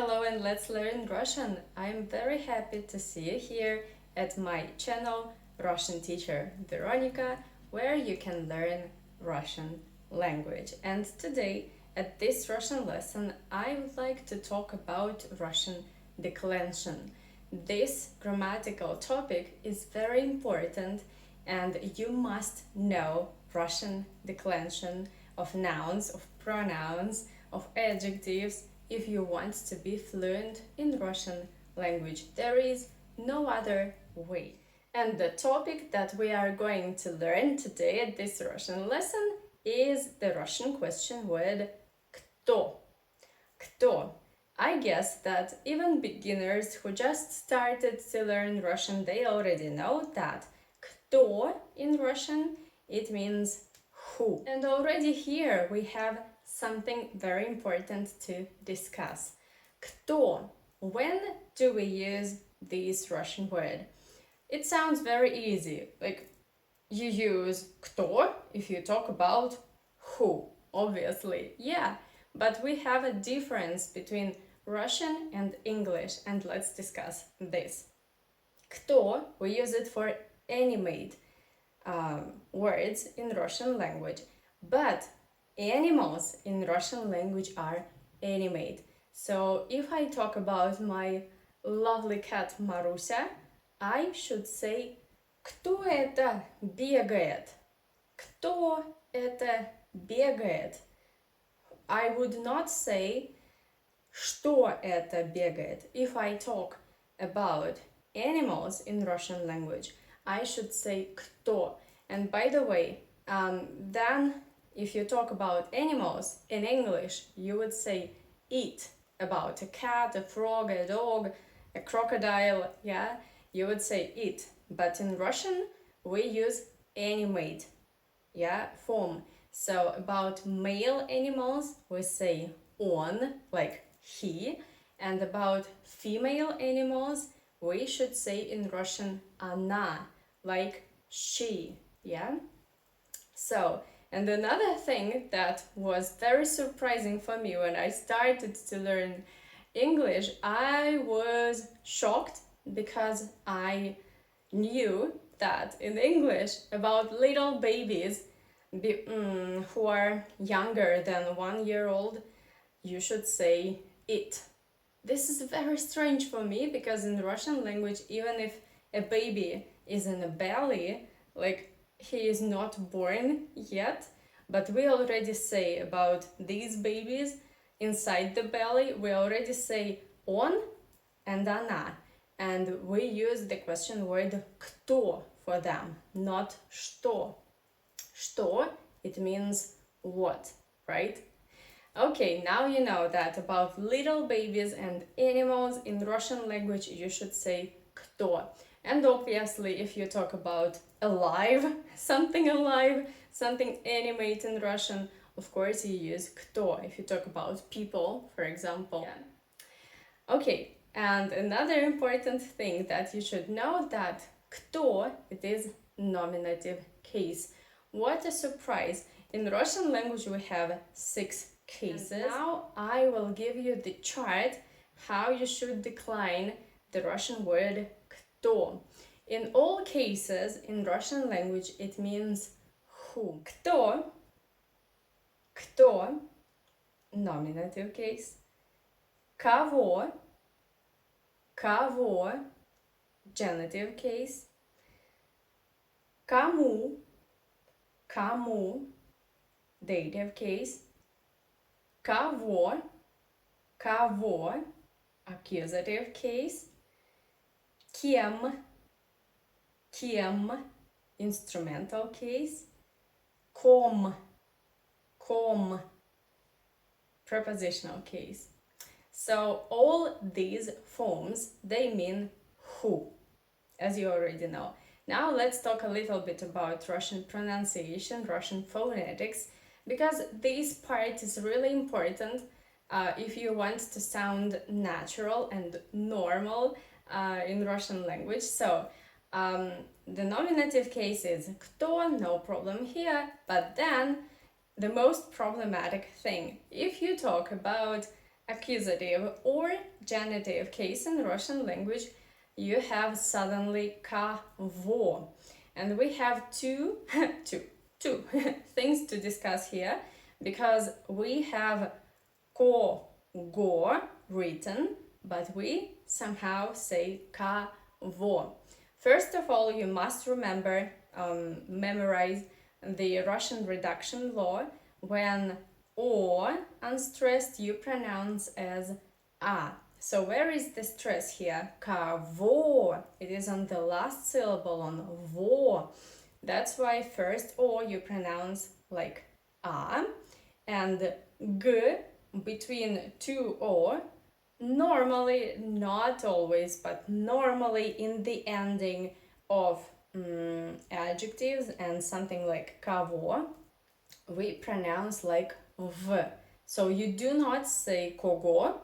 Hello and let's learn Russian. I'm very happy to see you here at my channel Russian teacher Veronika, where you can learn Russian language. And today at this Russian lesson I would like to talk about Russian declension. This grammatical topic is very important and you must know Russian declension of nouns, of pronouns, of adjectives if you want to be fluent in Russian language. There is no other way. And the topic that we are going to learn today at this Russian lesson is the Russian question word кто. Кто. I guess that even beginners who just started to learn Russian, they already know that кто in Russian, it means who. And already here we have something very important to discuss. Кто. When do we use this Russian word? It sounds very easy, like you use кто if you talk about who, obviously, yeah, but we have a difference between Russian and English, and let's discuss this. Кто, we use it for animate words in Russian language, but animals in Russian language are animate. So if I talk about my lovely cat Marusia, I should say кто это бегает? Кто это бегает? I would not say что это бегает. If I talk about animals in Russian language, I should say кто. And by the way, then if you talk about animals in English, you would say it about a cat, a frog, a dog, a crocodile, yeah? You would say it. But in Russian, we use animate, yeah, form. So about male animals, we say он, like he, and about female animals, we should say in Russian она, like she, yeah? So, and another thing that was very surprising for me when I started to learn English, I was shocked because I knew that in English about little babies who are younger than 1 year old, you should say it. This is very strange for me because in Russian language, even if a baby is in a belly, like he is not born yet, but we already say about these babies inside the belly, we already say он and она, and we use the question word кто for them, not что. Что, it means what, right? Okay, now you know that about little babies and animals in Russian language you should say кто. And obviously if you talk about alive, something animate in Russian, of course you use кто if you talk about people, for example. Yeah. Okay, and another important thing that you should know that кто, it is nominative case. What a surprise! In Russian language we have 6 cases. And now I will give you the chart how you should decline the Russian word кто. In all cases in Russian language it means who. Кто, nominative case. Кого, genitive case. Кому, dative case. Кого, accusative case. Кем, instrumental case. Ком, prepositional case. So all these forms, they mean who, as you already know. Now let's talk a little bit about Russian pronunciation, Russian phonetics, because this part is really important if you want to sound natural and normal in Russian language. So the nominative case is кто, no problem here, but then the most problematic thing, if you talk about accusative or genitive case in Russian language, you have suddenly kavo. And we have two things to discuss here, because we have go written, but we somehow say kavo. First of all, you must remember, memorize the Russian reduction law. When o unstressed, you pronounce as a. So where is the stress here? Kavo. It is on the last syllable, on vo. That's why first o you pronounce like a, and g between two o, normally, not always, but normally in the ending of adjectives and something like kavo, we pronounce like v. So you do not say kogo,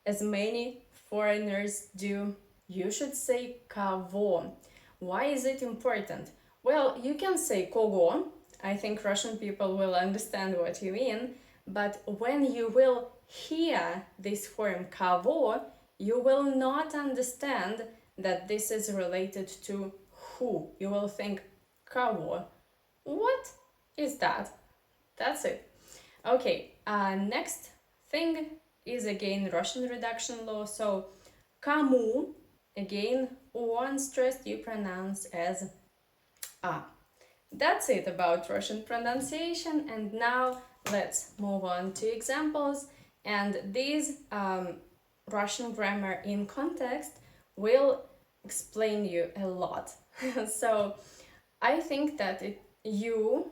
as many foreigners do. You should say kavo. Why is it important? Well, you can say kogo. I think Russian people will understand what you mean. But when you will hear this form kavo, you will not understand that this is related to who. You will think kavo. What is that? That's it. Okay, next thing is again Russian reduction law. So kamu, again, o unstressed you pronounce as a. That's it about Russian pronunciation, and now let's move on to examples. And these Russian grammar in context will explain you a lot. So I think that you,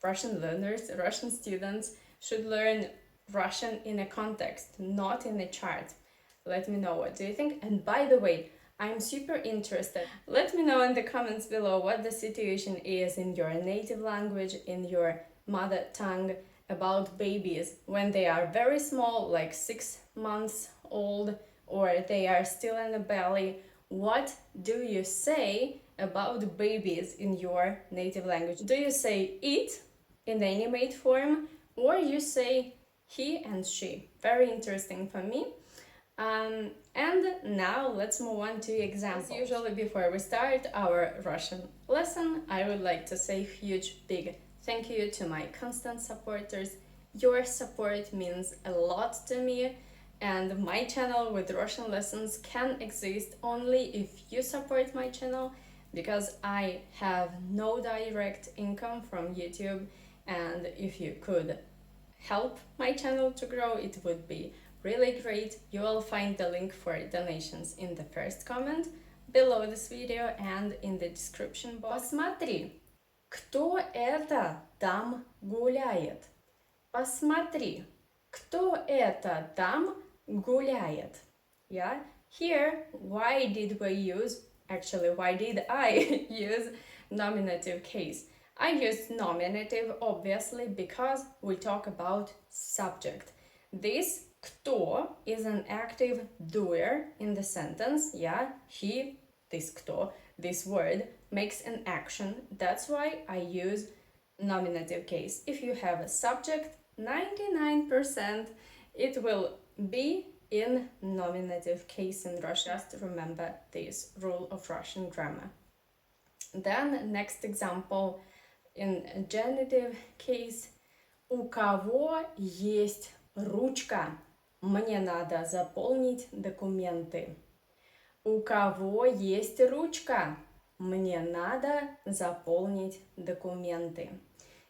Russian learners, Russian students, should learn Russian in a context, not in a chart. Let me know, what do you think? And by the way, I'm super interested. Let me know in the comments below what the situation is in your native language, in your mother tongue, about babies when they are very small, like 6 months old, or they are still in the belly. What do you say about babies in your native language? Do you say it in the animate form, or you say he and she? Very interesting for me. And now let's move on to examples. As usually, before we start our Russian lesson, I would like to say huge, big thank you to my constant supporters. Your support means a lot to me, and my channel with Russian lessons can exist only if you support my channel, because I have no direct income from YouTube, and if you could help my channel to grow, it would be really great. You will find the link for donations in the first comment below this video and in the description box. Посмотри, кто это там гуляет? Посмотри, кто это там гуляет? Yeah, here, why did I use nominative case? I used nominative obviously because we talk about subject. This кто is an active doer in the sentence. Yeah, he, this кто, this word makes an action. That's why I use nominative case. If you have a subject, 99% it will be in nominative case in Russian. Just remember this rule of Russian grammar. Then next example, in genitive case, у кого есть ручка? Мне надо заполнить документы. У кого есть ручка? Мне надо заполнить документы.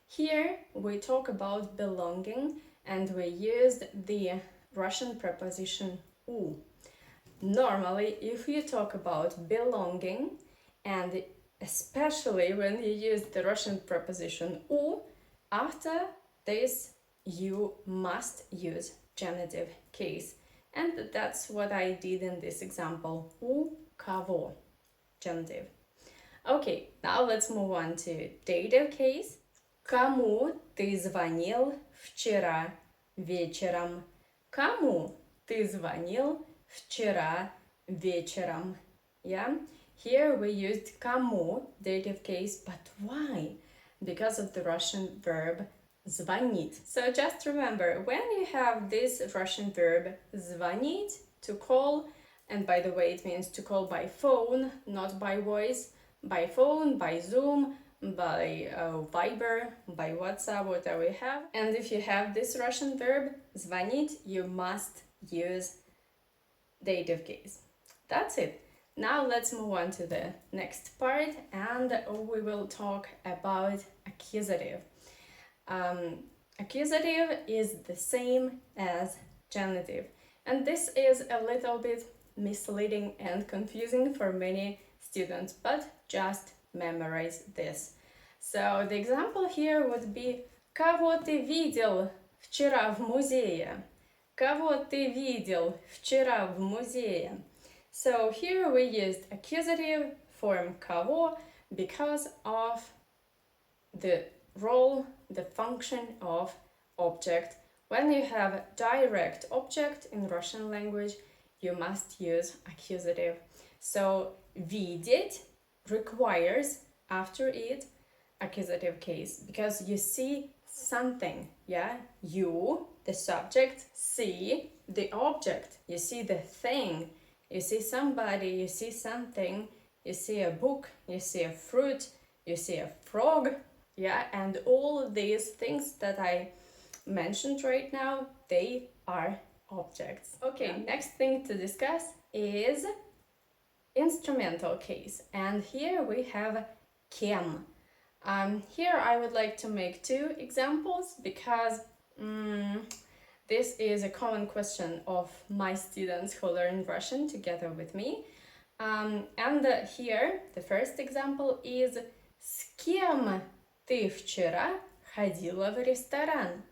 Here we talk about belonging, and we used the Russian preposition у. Normally, if you talk about belonging, and especially when you use the Russian preposition у, after this you must use genitive case. And that's what I did in this example. У кого? Genitive. Okay, now let's move on to dative case. Кому ты звонил вчера вечером? Кому ты звонил вчера вечером? Yeah, here we used кому, dative case, but why? Because of the Russian verb звонить. So just remember, when you have this Russian verb звонить, to call, and by the way, it means to call by phone, not by voice, by phone, by Zoom, by Viber, by WhatsApp, whatever you have. And if you have this Russian verb звонить, you must use dative case. That's it. Now let's move on to the next part, and we will talk about accusative. Accusative is the same as genitive, and this is a little bit misleading and confusing for many students, but just memorize this. So the example here would be «Кого ты видел вчера в музее?» «Кого ты видел вчера в музее?» So here we used accusative form кого because of the role, the function of object. When you have direct object in Russian language, you must use accusative. So видеть requires after it accusative case because you see something, yeah? You, the subject, see the object. You see the thing. You see somebody, you see something, you see a book, you see a fruit, you see a frog, yeah, and all these things that I mentioned right now, they are objects. Okay, next thing to discuss is instrumental case, and here we have кем. Here I would like to make two examples because this is a common question of my students who learn Russian together with me. And here the first example is «С кем ты вчера ходила в ресторан?»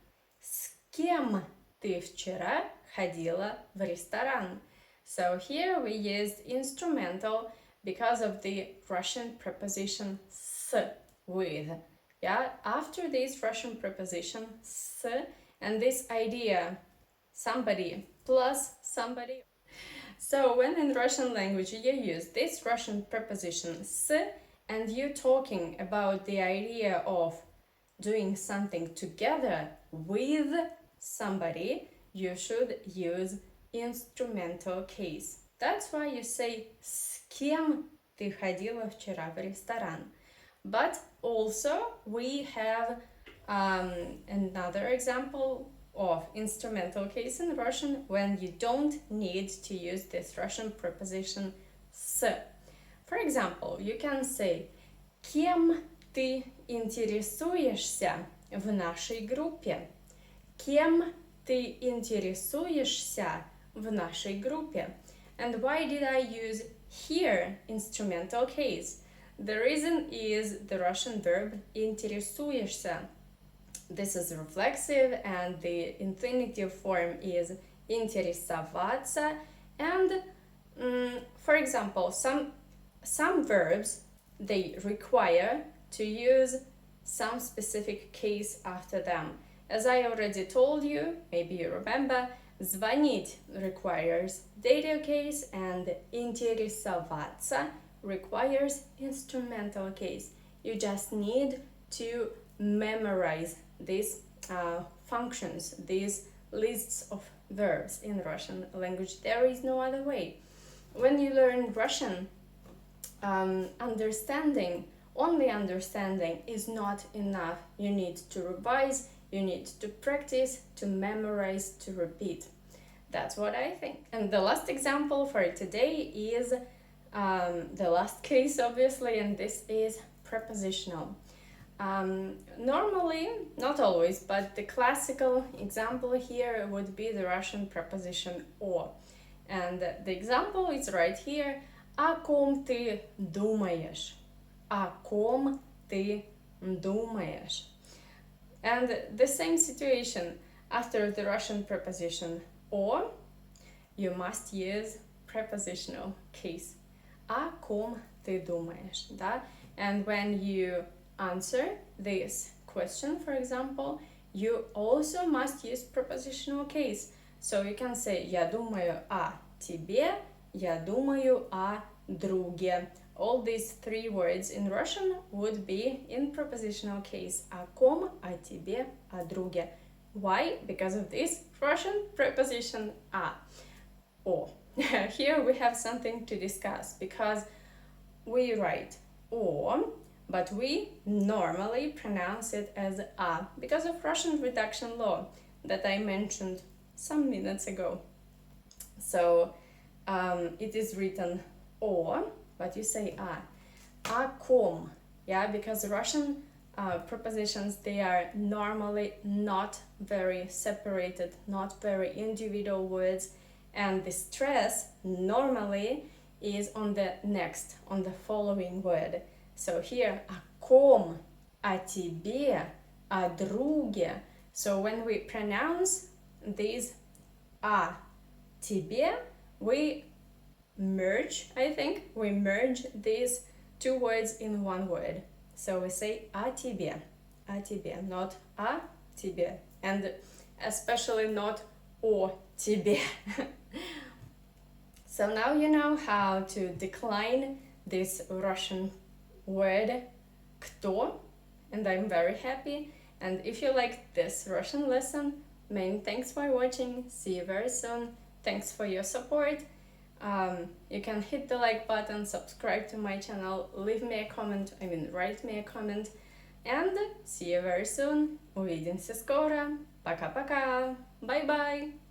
«С кем ты вчера ходила в ресторан?» So here we used instrumental because of the Russian preposition «с» with. Yeah, after this Russian preposition «с» and this idea, somebody plus somebody. So when in Russian language you use this Russian preposition «с» and you're talking about the idea of doing something together with somebody, you should use instrumental case. That's why you say «С кем ты ходила вчера в ресторан?» But also we have another example of instrumental case in Russian when you don't need to use this Russian preposition «с». For example, you can say «Кем ты интересуешься в нашей группе?» «Кем ты интересуешься в нашей группе?» And why did I use here instrumental case? The reason is the Russian verb интересуешься. This is reflexive and the infinitive form is интересоваться. And for example, some verbs, they require to use some specific case after them. As I already told you, maybe you remember, звонить requires dative case and интересоваться requires instrumental case. You just need to memorize these functions, these lists of verbs in Russian language. There is no other way. When you learn Russian, only understanding is not enough. You need to revise, you need to practice, to memorize, to repeat. That's what I think. And the last example for today is the last case, obviously, and this is prepositional. Normally, not always, but the classical example here would be the Russian preposition «о». And the example is right here. О ком ты думаешь? О ком ты думаешь? And the same situation, after the Russian preposition «о», you must use prepositional case. О ком ты думаешь? Да? And when you answer this question, for example, you also must use prepositional case. So you can say «Я думаю о тебе», «Я думаю о друге», all these three words in Russian would be in prepositional case о ком, о тебе, о друге. Why? Because of this Russian preposition a. O. Here we have something to discuss because we write o, but we normally pronounce it as a because of Russian reduction law that I mentioned some minutes ago. So it is written o, but you say a. О ком, yeah, because Russian prepositions, they are normally not very separated, not very individual words, and the stress normally is on the next, on the following word. So here, о ком, о тебе, о друге. So when we pronounce these о тебе, we merge these two words in one word. So we say о тебе, not о тебе, and especially not о тебе. So now you know how to decline this Russian word кто, and I'm very happy. And if you liked this Russian lesson, many thanks for watching. See you very soon. Thanks for your support. You can hit the like button, subscribe to my channel, leave me a comment, write me a comment. And see you very soon. Увидимся скоро. Пока-пока. Bye-bye.